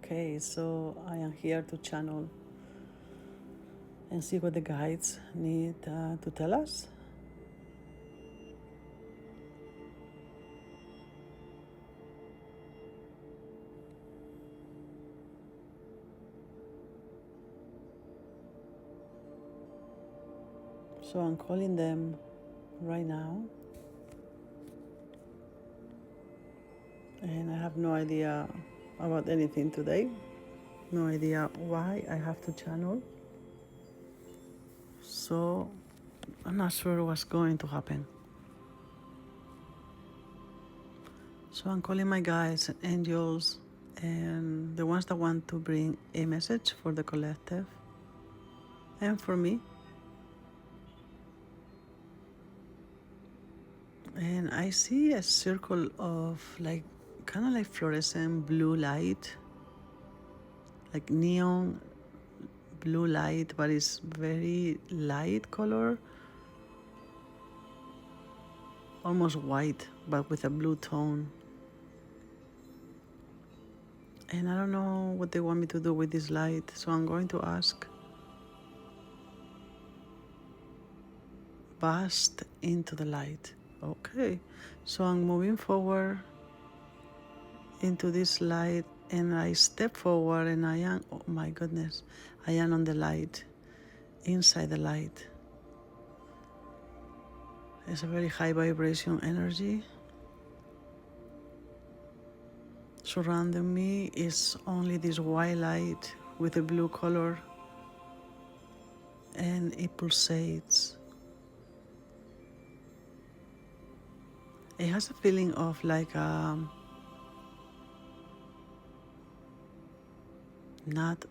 Okay, so I am here to channel and see what the guides need to tell us. So I'm calling them right now, and I have no idea about anything today. No idea why I have to channel. So I'm not sure what's going to happen. So I'm calling my guides and angels and the ones that want to bring a message for the collective and for me. And I see a circle of kind of like fluorescent blue light, like neon blue light, but it's very light color, almost white, but with a blue tone. And I don't know what they want me to do with this light, so I'm going to ask. Burst into the light. Okay, so I'm moving forward into this light, and I step forward, and I am, oh my goodness, I am on the light, inside the light. It's a very high vibration energy. Surrounding me is only this white light with a blue color, and it pulsates. It has a feeling of like not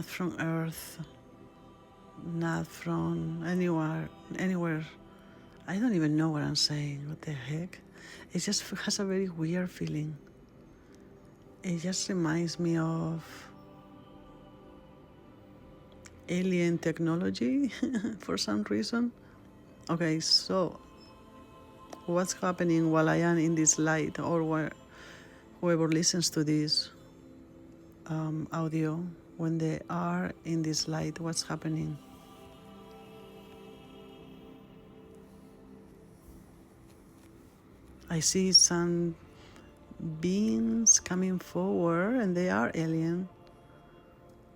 from Earth, not from anywhere. I don't even know what I'm saying. What the heck? It just has a very weird feeling. It just reminds me of alien technology for some reason. Okay, so what's happening while I am in this light, or whoever listens to this audio, when they are in this light, what's happening? I see some beings coming forward, and they are alien.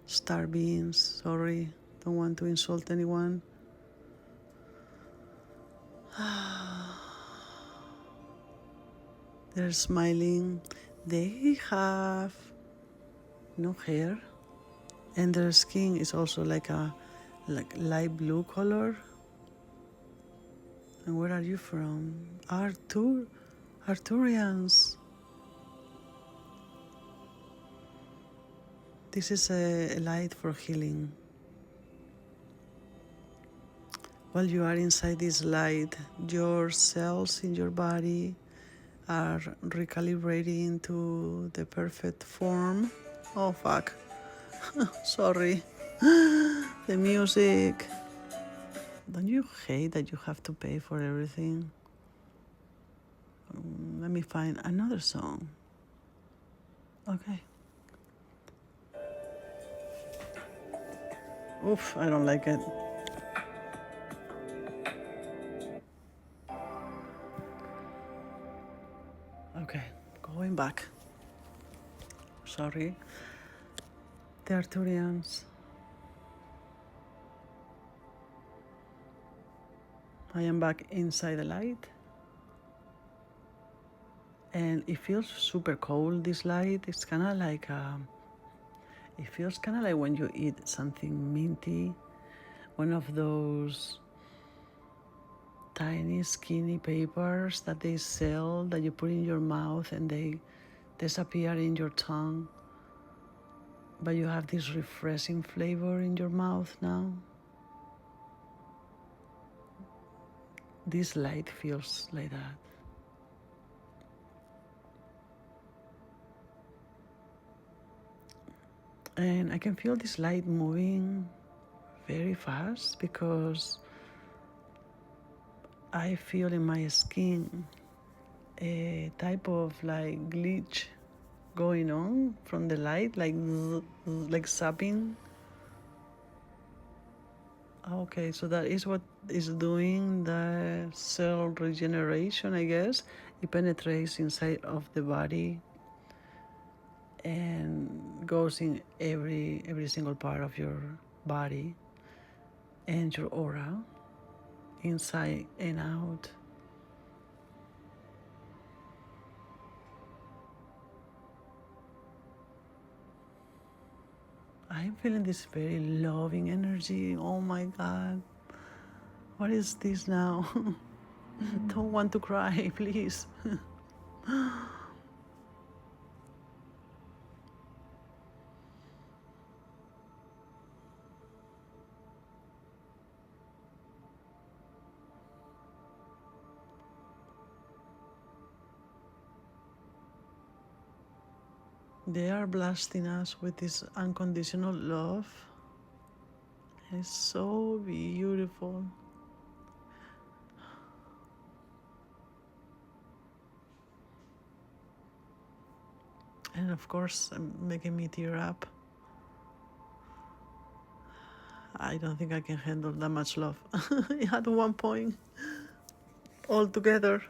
Star beings, sorry, don't want to insult anyone. They're smiling. They have no hair, and their skin is also like light blue color. And where are you from? Arthurians. This is a light for healing. While you are inside this light, your cells in your body are recalibrating to the perfect form. Oh fuck. Sorry. The music. Don't you hate that you have to pay for everything? Let me find another song. Okay. Oof, I don't like it. Okay, going back. Sorry. The Arthurians. I am back inside the light. And it feels super cold, this light. It's kind of like, it feels kind of like when you eat something minty. One of those tiny skinny papers that they sell that you put in your mouth and they disappear in your tongue. But you have this refreshing flavor in your mouth now. This light feels like that. And I can feel this light moving very fast because I feel in my skin a type of like glitch going on from the light, like zapping. Okay, so that is what is doing the cell regeneration, I guess. It penetrates inside of the body and goes in every single part of your body and your aura, inside and out. I'm feeling this very loving energy. Oh my God. What is this now? Don't want to cry, please. They are blasting us with this unconditional love. It's so beautiful. And of course, making me tear up. I don't think I can handle that much love at one point, all together.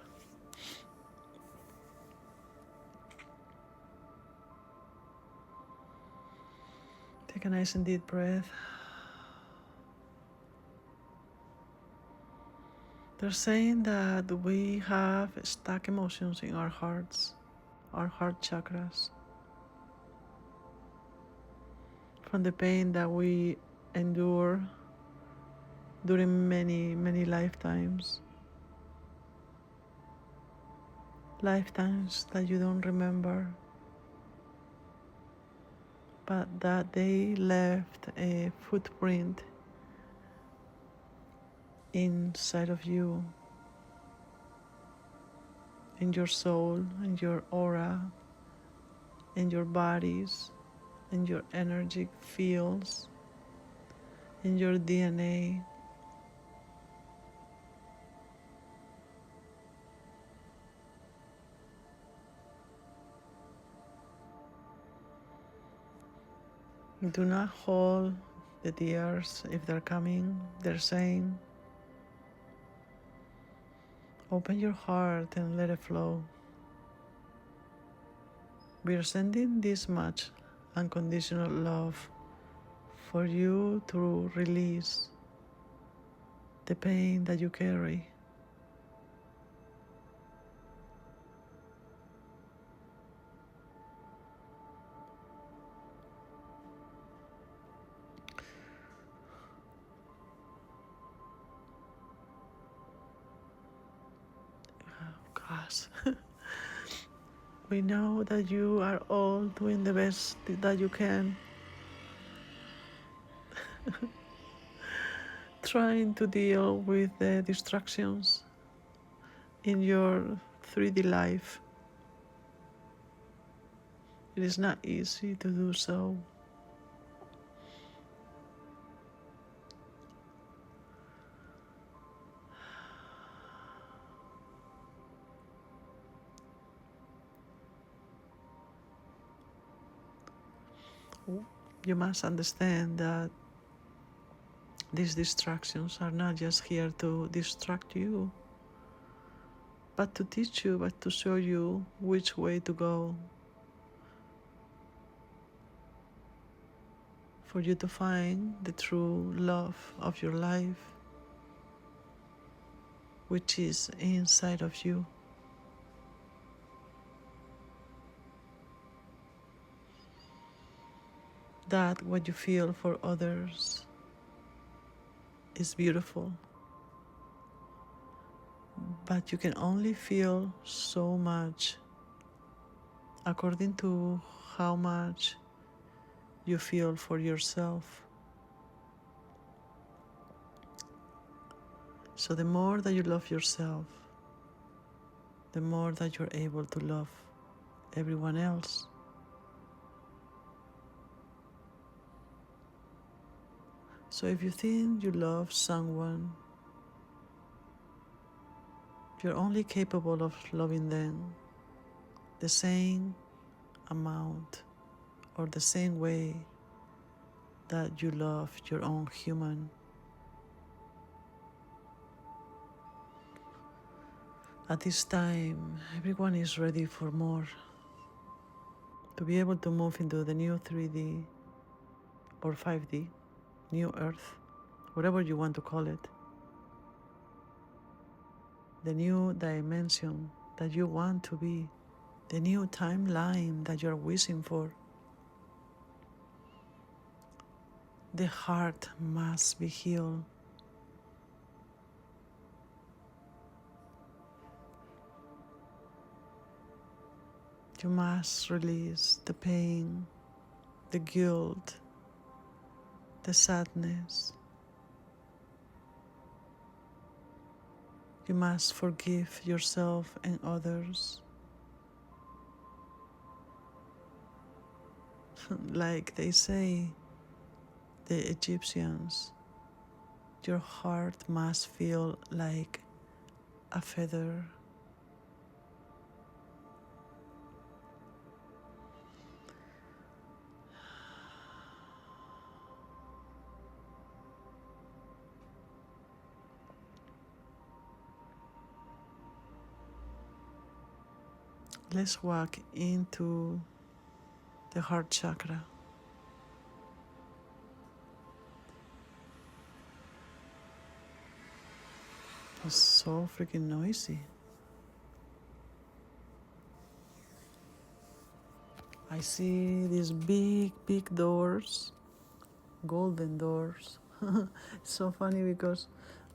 Take a nice and deep breath. They're saying that we have stuck emotions in our hearts, our heart chakras, from the pain that we endure during many lifetimes. Lifetimes that you don't remember, but that they left a footprint inside of you, in your soul, in your aura, in your bodies, in your energetic fields, in your DNA. Do not hold the tears if they're coming. They're saying, open your heart and let it flow. We are sending this much unconditional love for you to release the pain that you carry. Gosh. We know that you are all doing the best that you can, trying to deal with the distractions in your 3D life. It is not easy to do so. You must understand that these distractions are not just here to distract you, but to teach you, but to show you which way to go, for you to find the true love of your life, which is inside of you. That what you feel for others is beautiful, but you can only feel so much according to how much you feel for yourself. So the more that you love yourself, the more that you're able to love everyone else. So if you think you love someone, you're only capable of loving them the same amount or the same way that you love your own human. At this time, everyone is ready for more, to be able to move into the new 3D or 5D, new Earth, whatever you want to call it, the new dimension that you want to be, the new timeline that you're wishing for. The heart must be healed. You must release the pain, the guilt, the sadness. You must forgive yourself and others. Like they say, the Egyptians, your heart must feel like a feather. Let's walk into the heart chakra. It's so freaking noisy. I see these big, big doors, golden doors. It's so funny because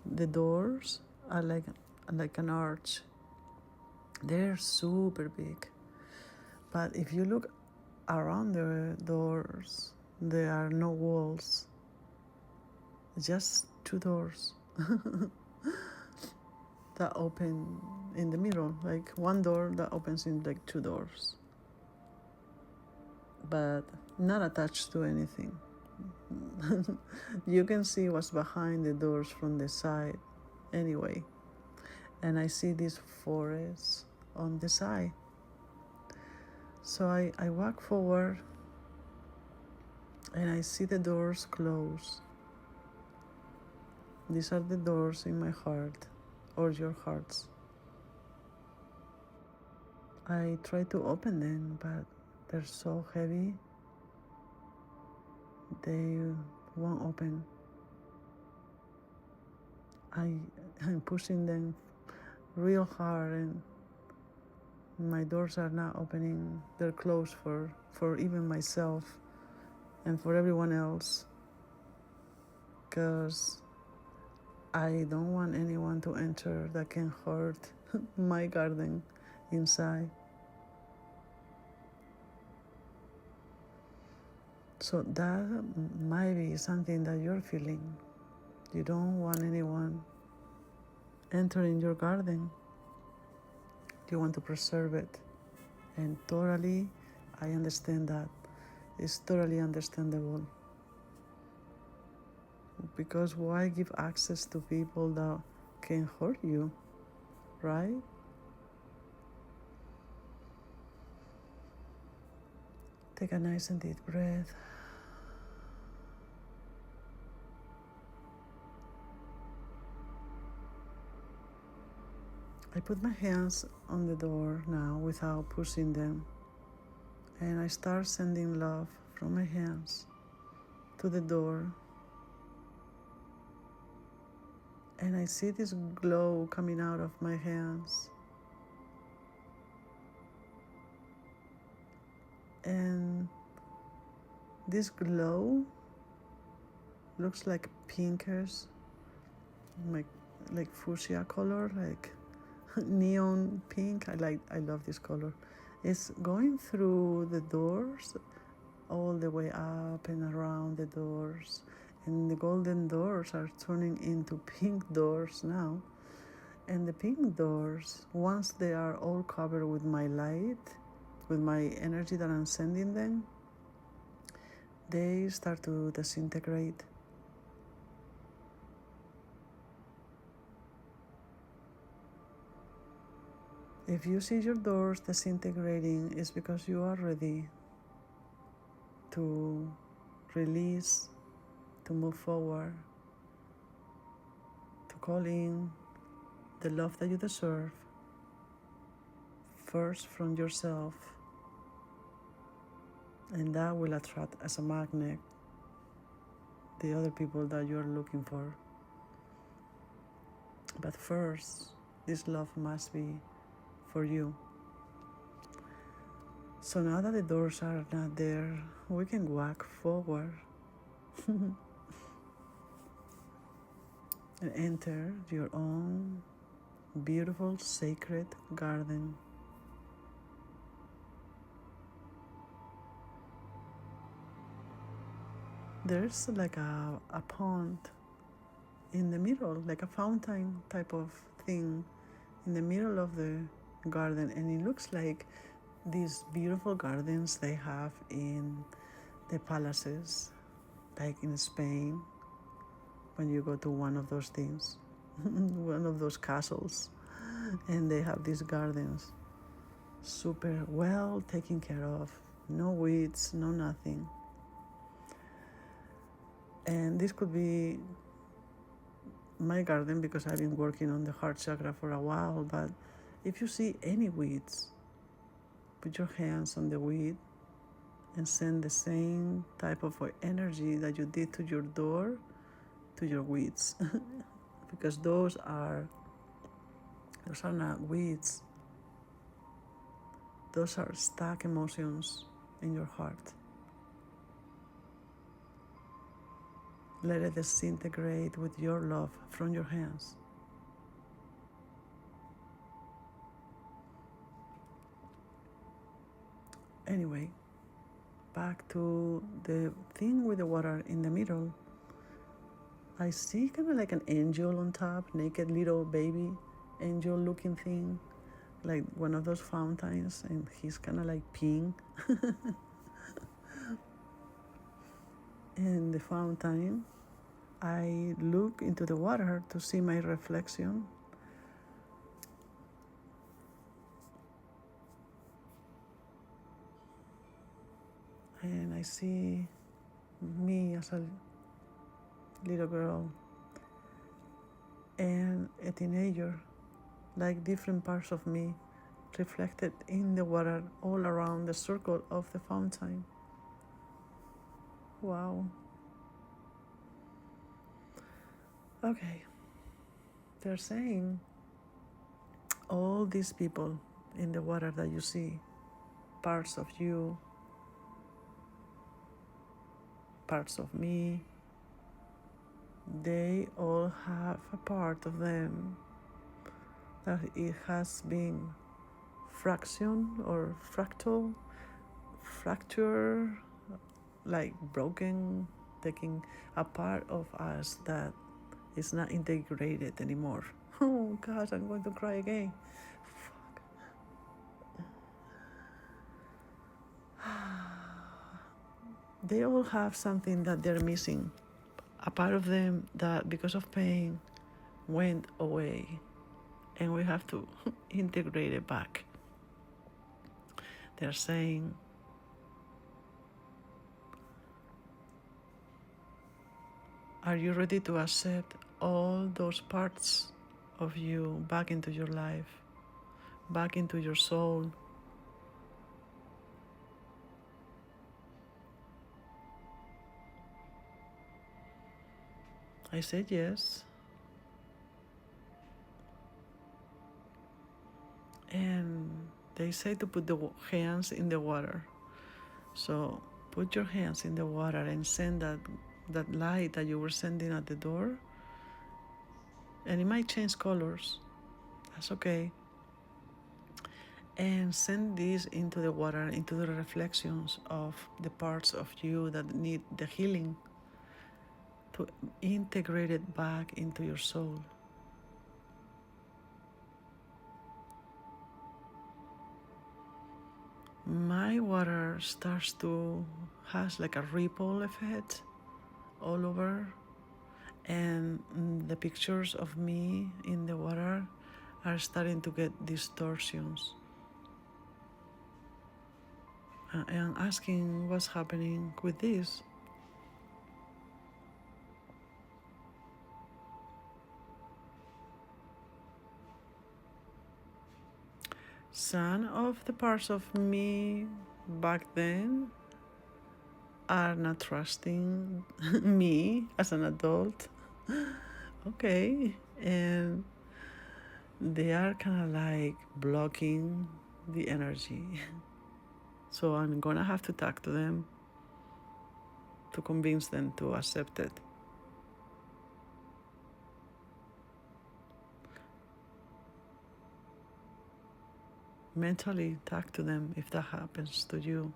the doors are like an arch. They're super big. But if you look around the doors, there are no walls, just two doors that open in the middle, like one door that opens in like two doors, but not attached to anything. You can see what's behind the doors from the side anyway. And I see this forest on the side. So I walk forward and I see the doors close. These are the doors in my heart or your hearts. I try to open them, but they're so heavy. They won't open. I'm pushing them real hard and my doors are not opening. They're closed for even myself and for everyone else, because I don't want anyone to enter that can hurt my garden inside. So that might be something that you're feeling. You don't want anyone entering your garden. You want to preserve it. And totally, I understand that. It's totally understandable. Because why give access to people that can hurt you, right? Take a nice and deep breath. I put my hands on the door now without pushing them, and I start sending love from my hands to the door, and I see this glow coming out of my hands, and this glow looks like pinkish, like fuchsia color, like neon pink. I love this color. It's going through the doors all the way up and around the doors, and the golden doors are turning into pink doors now. And the pink doors, once they are all covered with my light, with my energy that I'm sending them, they start to disintegrate. If you see your doors disintegrating, it's because you are ready to release, to move forward, to call in the love that you deserve, first from yourself, and that will attract as a magnet the other people that you're looking for. But first, this love must be for you. So now that the doors are not there, we can walk forward and enter your own beautiful sacred garden. There's like a pond in the middle, like a fountain type of thing in the middle of the garden, and it looks like these beautiful gardens they have in the palaces, like in Spain, when you go to one of those things, one of those castles, and they have these gardens, super well taken care of, no weeds, no nothing. And this could be my garden because I've been working on the heart chakra for a while, but if you see any weeds, put your hands on the weed and send the same type of energy that you did to your door to your weeds. Because those are not weeds. Those are stuck emotions in your heart. Let it disintegrate with your love from your hands. Anyway, back to the thing with the water in the middle. I see kind of like an angel on top, naked little baby angel looking thing, like one of those fountains, and he's kind of like peeing in the fountain. I look into the water to see my reflection. And I see me as a little girl and a teenager, like different parts of me reflected in the water all around the circle of the fountain. Wow. Okay, they're saying all these people in the water that you see, parts of you, parts of me, they all have a part of them that it has been fraction or fracture, like broken, taking a part of us that is not integrated anymore. Oh gosh, I'm going to cry again. Fuck. They all have something that they're missing. A part of them that because of pain went away, and we have to integrate it back. They're saying, are you ready to accept all those parts of you back into your life, back into your soul? I said yes. And they say to put the hands in the water. So put your hands in the water and send that light that you were sending at the door. And it might change colors. That's okay. And send this into the water, into the reflections of the parts of you that need the healing, to integrate it back into your soul. My water has like a ripple effect all over, and the pictures of me in the water are starting to get distortions. And asking what's happening with this. Some of the parts of me back then are not trusting me as an adult. Okay. And they are kind of like blocking the energy. So I'm gonna have to talk to them to convince them to accept it. Mentally talk to them if that happens to you.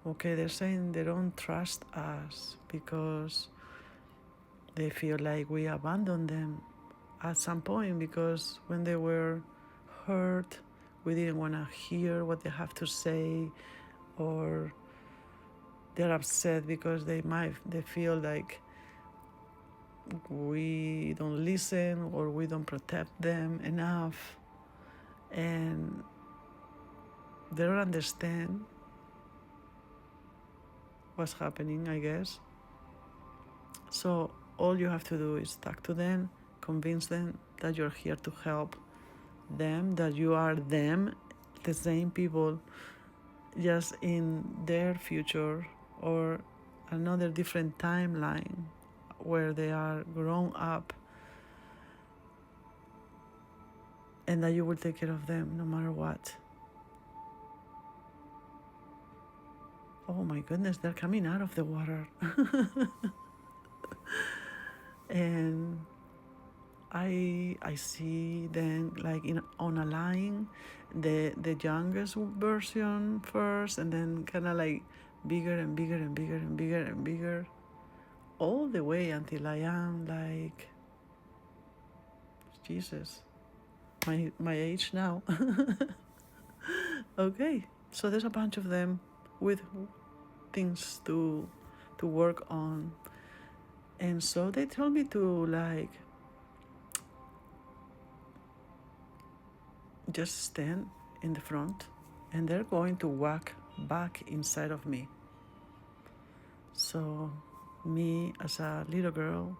Okay, they're saying they don't trust us because they feel like we abandoned them at some point, because when they were hurt, we didn't want to hear what they have to say, or they're upset because they feel like we don't listen or we don't protect them enough, and they don't understand what's happening, I guess. So all you have to do is talk to them, convince them that you're here to help them, that you are them, the same people, just in their future or another different timeline where they are grown up, and that you will take care of them no matter what. Oh my goodness, they're coming out of the water. And I see them like on a line, the youngest version first, and then kind of like bigger and bigger and bigger and bigger and bigger, all the way until I am like Jesus, my age now. Okay, so there's a bunch of them with things to work on, and so they told me to like just stand in the front, and they're going to walk back inside of me. So me as a little girl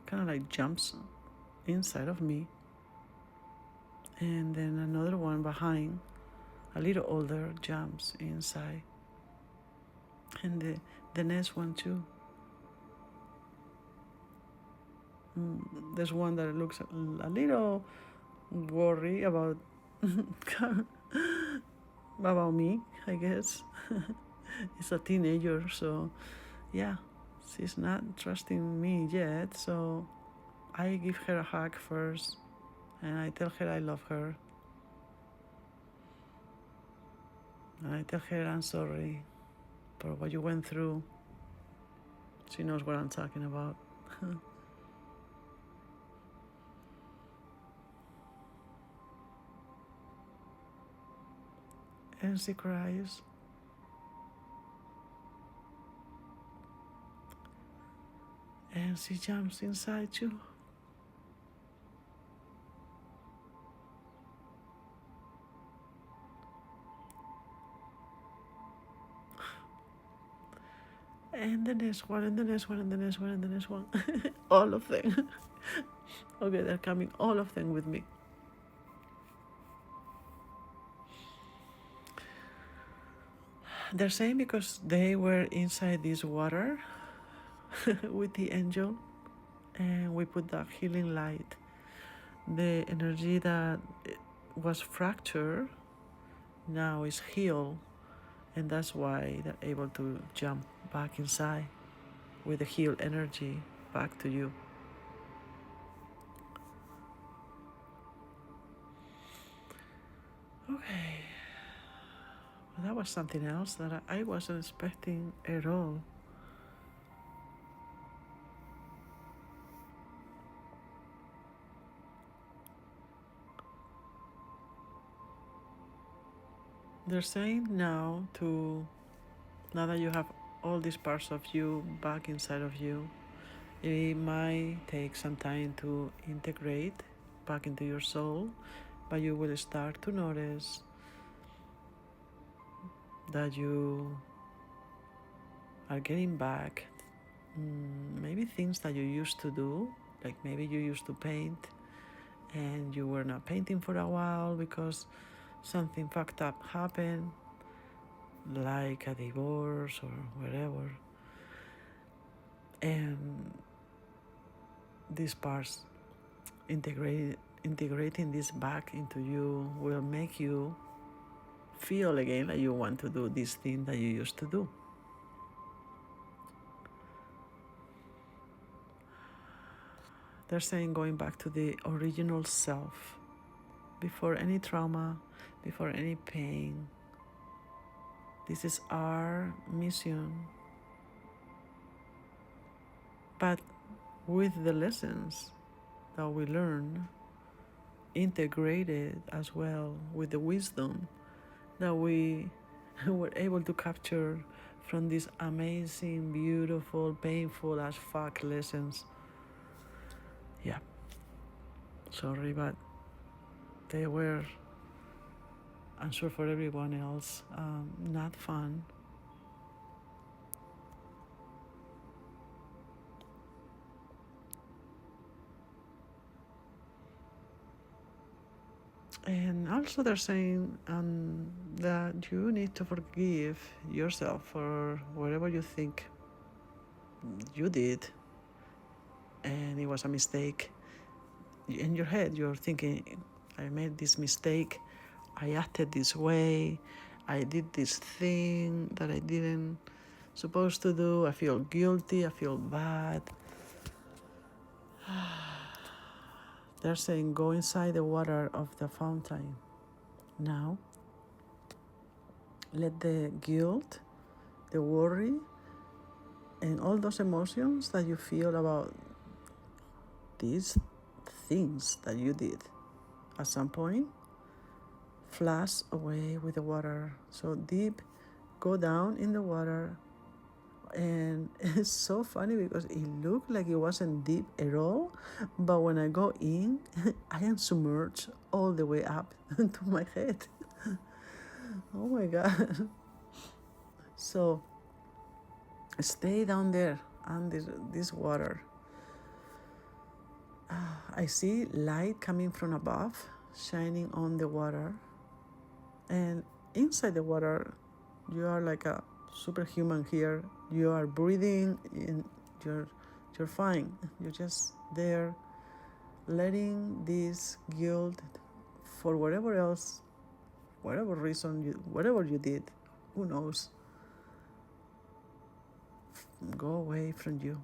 kind of like jumps inside of me, and then another one behind, a little older, jumps inside, and the next one too. There's one that looks a little worried about about me, I guess. It's a teenager, so yeah, she's not trusting me yet, so I give her a hug first, and I tell her I love her, and I tell her I'm sorry for what you went through. She knows what I'm talking about. And she cries. And she jumps inside you. And the next one, and the next one, and the next one, and the next one. All of them. Okay, they're coming, all of them with me. They're saying because they were inside this water with the angel, and we put that healing light. The energy that was fractured now is healed, and that's why they're able to jump back inside with the healed energy back to you. Okay, well, that was something else that I wasn't expecting at all. They're saying now that you have all these parts of you back inside of you. It might take some time to integrate back into your soul, but you will start to notice that you are getting back maybe things that you used to do, like maybe you used to paint and you were not painting for a while because something fucked up happened, like a divorce or whatever. And these parts, integrating this back into you will make you feel again like you want to do this thing that you used to do. They're saying going back to the original self, before any trauma, before any pain. This is our mission. But with the lessons that we learn, integrated as well with the wisdom that we were able to capture from these amazing, beautiful, painful as fuck lessons. Yeah, sorry, but they were, I'm sure for everyone else, not fun. And also they're saying that you need to forgive yourself for whatever you think you did and it was a mistake. In your head you're thinking, I made this mistake, I acted this way, I did this thing that I didn't supposed to do, I feel guilty, I feel bad. They're saying go inside the water of the fountain now. Let the guilt, the worry, and all those emotions that you feel about these things that you did at some point flash away with the water. So deep, go down in the water. And it's so funny because it looked like it wasn't deep at all, but when I go in, I am submerged all the way up to my head. Oh my God. So stay down there under this water. I see light coming from above, shining on the water. And inside the water, you are like a superhuman here. You are breathing, in, you're fine. You're just there, letting this guilt for whatever else, whatever reason, whatever you did, who knows, go away from you.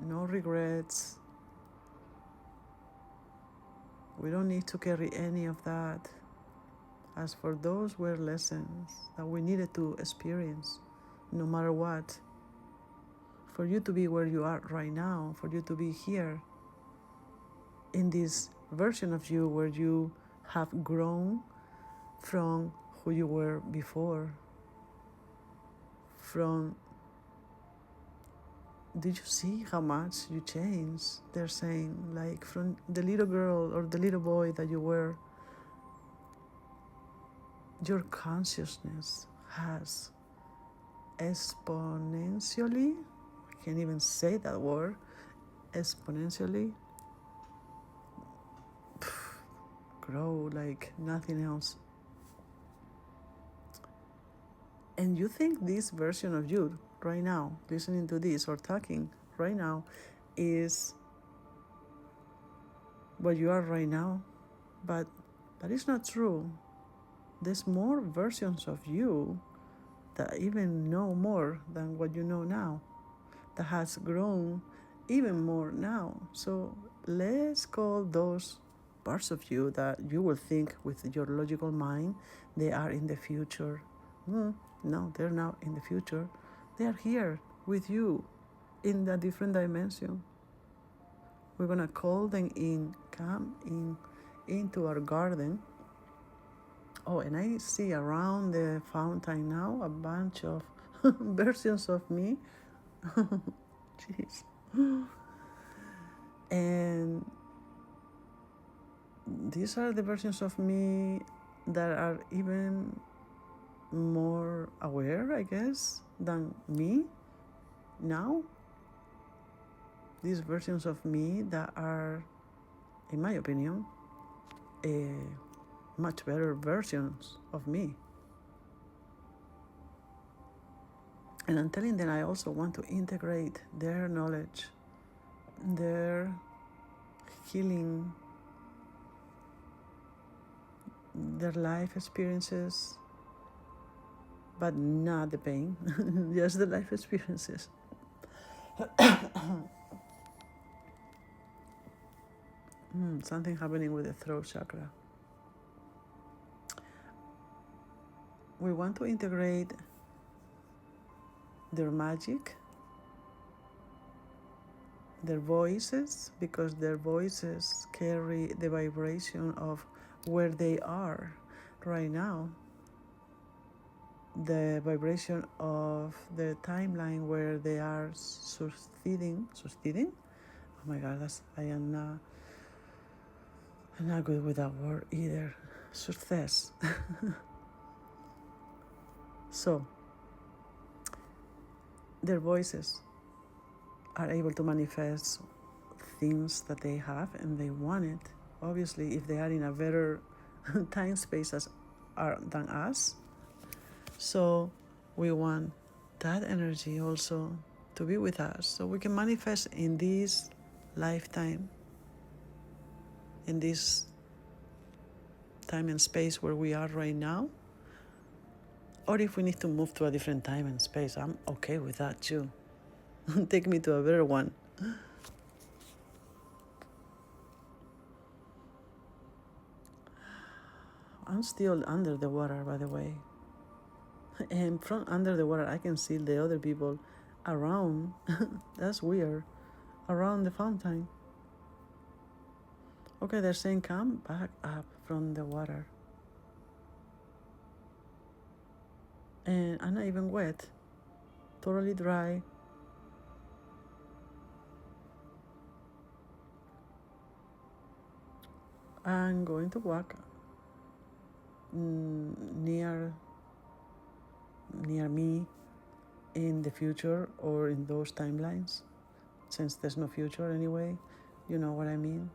No regrets. We don't need to carry any of that. As for those were lessons that we needed to experience, no matter what. For you to be where you are right now, for you to be here in this version of you where you have grown from who you were before. Did you see how much you changed? They're saying, like, from the little girl or the little boy that you were, your consciousness has exponentially, I can't even say that word, exponentially grow like nothing else. And you think this version of you right now, listening to this or talking right now, is what you are right now, but that is not true. There's more versions of you that even know more than what you know now, that has grown even more now. So let's call those parts of you that you will think with your logical mind they are in the future. No, they're not in the future. They are here with you in a different dimension. We're gonna call them in, come in into our garden Oh, and I see around the fountain now a bunch of versions of me. Jeez. And these are the versions of me that are even more aware, I guess, than me now. These versions of me that are, in my opinion, much better versions of me. And I'm telling them I also want to integrate their knowledge, their healing, their life experiences, but not the pain, just the life experiences. Something happening with the throat chakra. We want to integrate their magic, their voices, because their voices carry the vibration of where they are right now, the vibration of the timeline where they are succeeding. Oh my God, I'm not good with that word either. Success. So, their voices are able to manifest things that they have and they want it. Obviously, if they are in a better time space than us, so we want that energy also to be with us, so we can manifest in this lifetime, in this time and space where we are right now. Or if we need to move to a different time and space, I'm okay with that too. Take me to a better one. I'm still under the water, by the way. And from under the water, I can see the other people around. That's weird. Around the fountain. Okay, they're saying come back up from the water. And I'm not even wet. Totally dry. I'm going to walk near me in the future or in those timelines, since there's no future anyway. You know what I mean?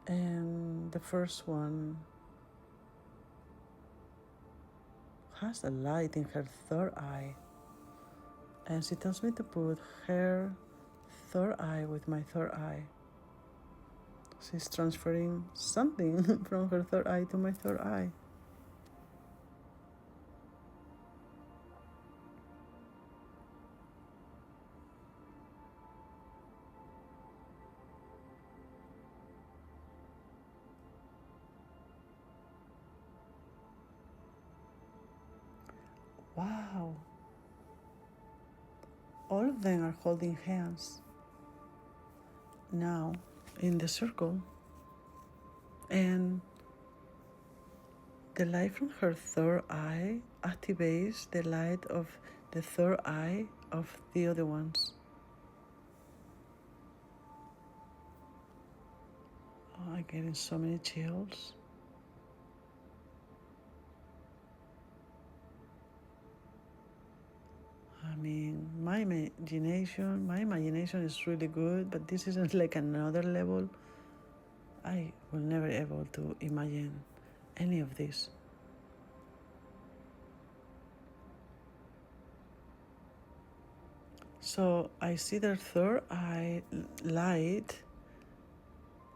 And the first one has a light in her third eye, and she tells me to put her third eye with my third eye. She's transferring something from her third eye to my third eye. Wow. All of them are holding hands now in the circle. And the light from her third eye activates the light of the third eye of the other ones. Oh, I'm getting so many chills. I mean, my imagination is really good, but this isn't like another level. I will never able to imagine any of this. So I see their third eye light,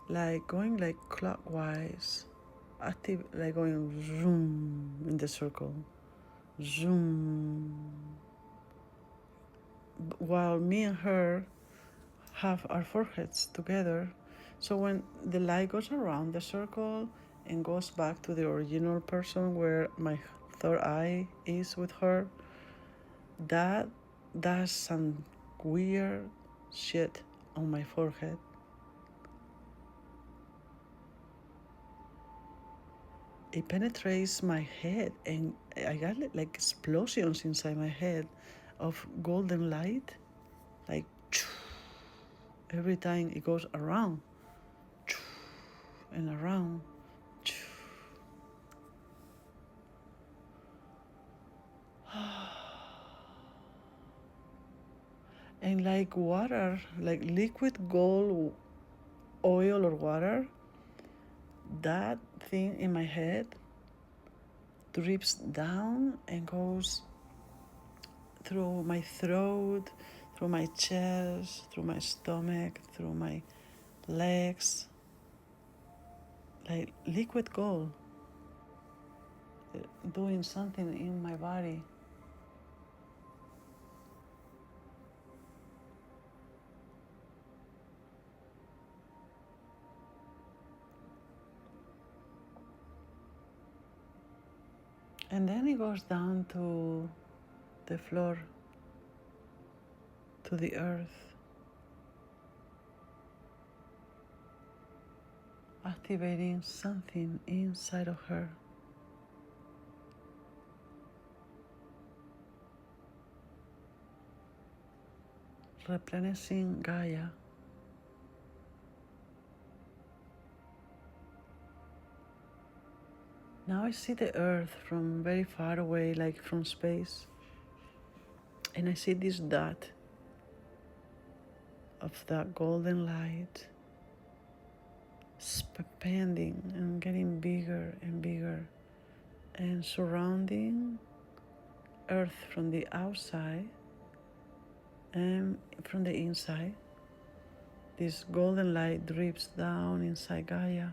like going like clockwise, active, like going zoom in the circle, zoom. While me and her have our foreheads together. So when the light goes around the circle and goes back to the original person where my third eye is with her, that does some weird shit on my forehead. it penetrates my head, and I got like explosions inside my head of golden light, like every time it goes around and around. And like water, like liquid gold oil or water, that thing in my head drips down and goes through my throat, through my chest, through my stomach, through my legs, like liquid gold, doing something in my body. And then it goes down to the floor, to the earth, activating something inside of her. Replenishing Gaia. Now I see the earth from very far away, like from space. And I see this dot of that golden light expanding and getting bigger and bigger and surrounding earth from the outside and from the inside. This golden light drips down inside Gaia,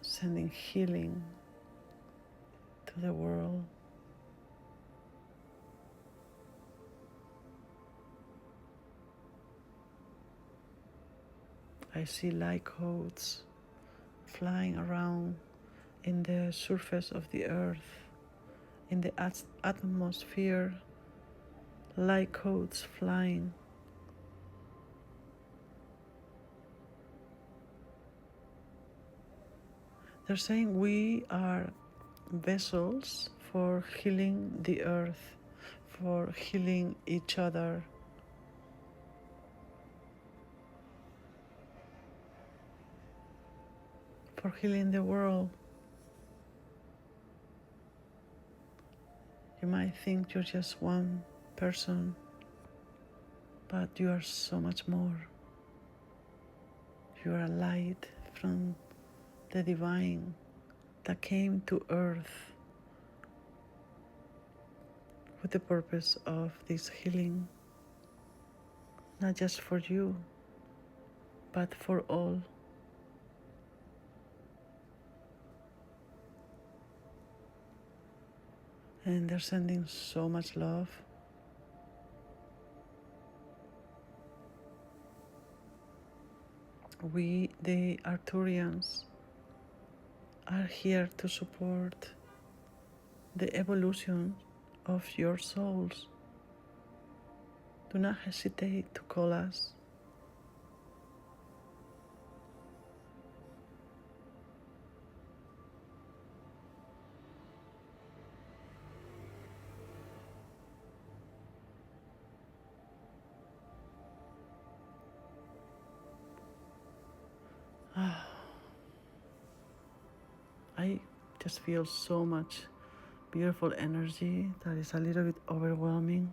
sending healing to the world. I see light codes flying around in the surface of the earth, in the atmosphere, light codes flying. They're saying we are vessels for healing the earth, for healing each other. For healing the world. You might think you're just one person, but you are so much more. You are a light from the divine that came to earth with the purpose of this healing, not just for you, but for all. And they're sending so much love. We, the Arcturians, are here to support the evolution of your souls. Do not hesitate to call us. I just feel so much beautiful energy that is a little bit overwhelming.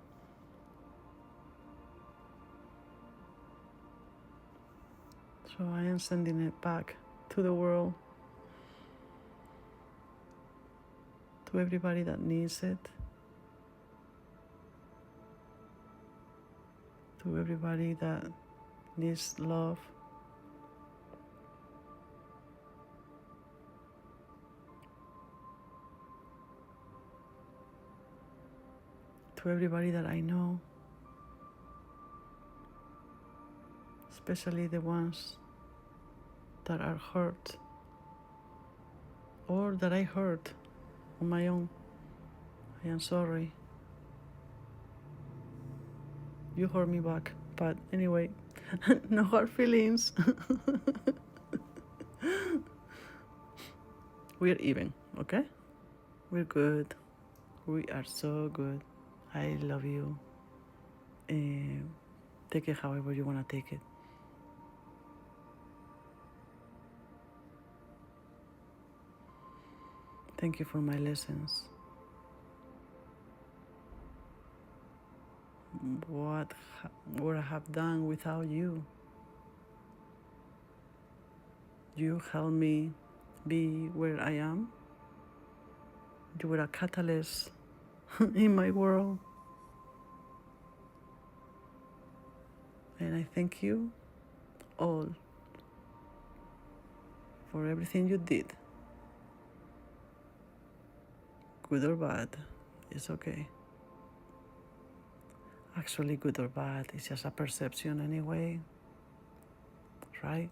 So I am sending it back to the world, to everybody that needs it, to everybody that needs love. To everybody that I know, especially the ones that are hurt or that I hurt on my own. I am sorry. You hurt me back, but anyway, no hard feelings. We're even, okay? We're good. We are so good. I love you. Take it however you want to take it. Thank you for my lessons. What I have done without you. You helped me be where I am. You were a catalyst in my world. And I thank you all for everything you did. Good or bad, it's okay. Actually, good or bad, it's just a perception anyway, right?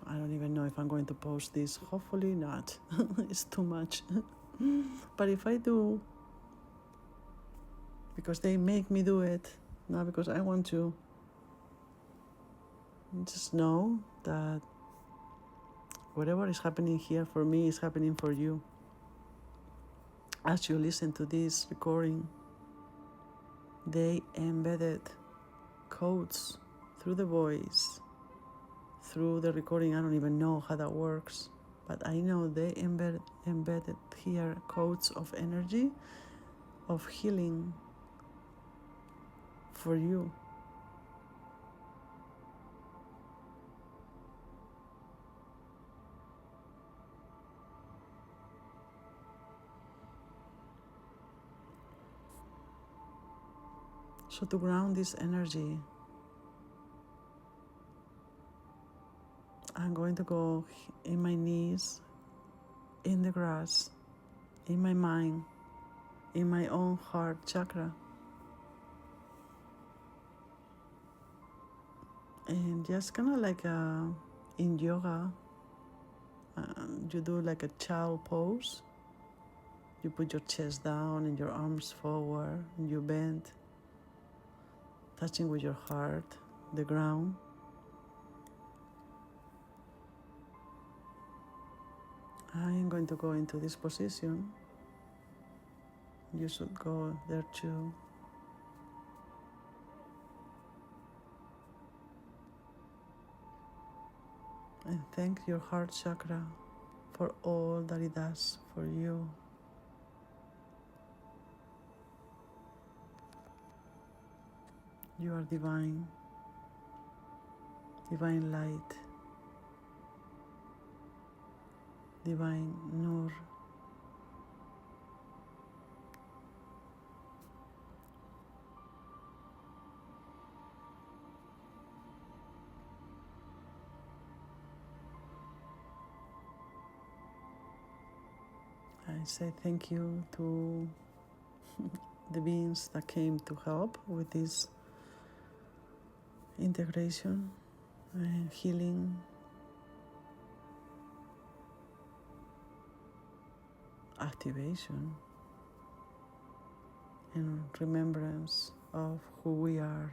I don't even know if I'm going to post this. Hopefully not. It's too much. But if I do, because they make me do it, not because I want to, just know that whatever is happening here for me is happening for you. As you listen to this recording, they embedded codes through the voice, through the recording. I don't even know how that works, but I know they embedded here codes of energy, of healing for you. So to ground this energy, I'm going to go in my knees, in the grass, in my mind, in my own heart chakra. And just kind of like in yoga, you do like a child pose. You put your chest down and your arms forward, and you bend, touching with your heart the ground. I am going to go into this position. You should go there too. And thank your heart chakra for all that it does for you. You are divine, divine light, divine nur. I say thank you to the beings that came to help with this integration and healing, activation, and remembrance of who we are.